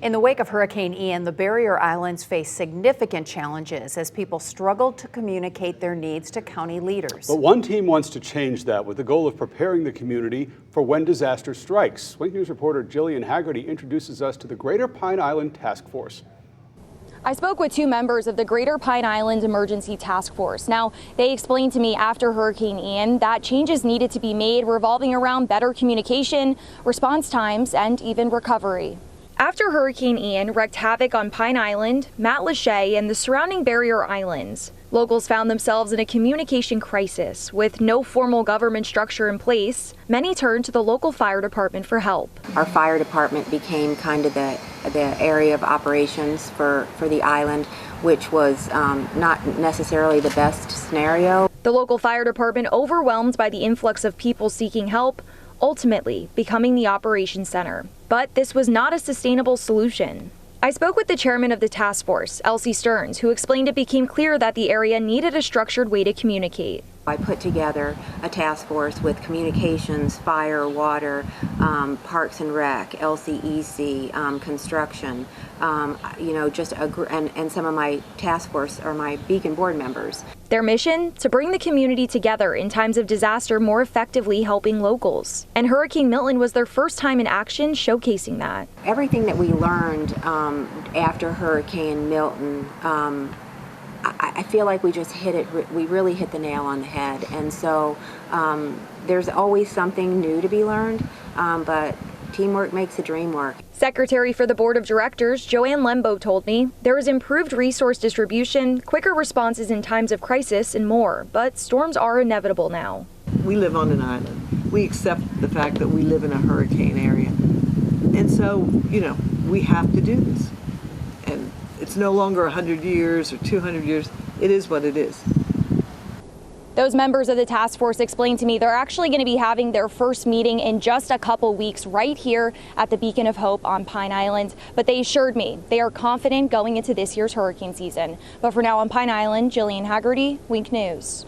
In the wake of Hurricane Ian, the barrier islands face significant challenges as people struggle to communicate their needs to county leaders. But one team wants to change that with the goal of preparing the community for when disaster strikes. Wink News reporter Jillian Haggerty introduces us to the Greater Pine Island Task Force. I spoke with two members of the Greater Pine Island Emergency Task Force. Now, they explained to me after Hurricane Ian that changes needed to be made revolving around better communication, response times, and even recovery. After Hurricane Ian wreaked havoc on Pine Island, Matlacha, and the surrounding barrier islands, locals found themselves in a communication crisis. With no formal government structure in place, many turned to the local fire department for help. Our fire department became kind of the area of operations for the island, which was not necessarily the best scenario. The local fire department, overwhelmed by the influx of people seeking help, ultimately becoming the operations center. But this was not a sustainable solution. I spoke with the chairman of the task force, Elsie Stearns, who explained it became clear that the area needed a structured way to communicate. I put together a task force with communications, fire, water, parks and rec, LCEC, construction, and some of my task force are my Beacon board members. Their mission? To bring the community together in times of disaster, more effectively helping locals. And Hurricane Milton was their first time in action showcasing that. Everything that we learned after Hurricane Milton, I feel like we just hit it, we really hit the nail on the head. And so there's always something new to be learned, but teamwork makes the dream work. Secretary for the Board of Directors, Joanne Lembo, told me there is improved resource distribution, quicker responses in times of crisis, and more. But storms are inevitable now. We live on an island. We accept the fact that we live in a hurricane area. And so, we have to do this. And it's no longer 100 years or 200 years. It is what it is. Those members of the task force explained to me they're actually going to be having their first meeting in just a couple weeks right here at the Beacon of Hope on Pine Island. But they assured me they are confident going into this year's hurricane season. But for now on Pine Island, Jillian Haggerty, Wink News.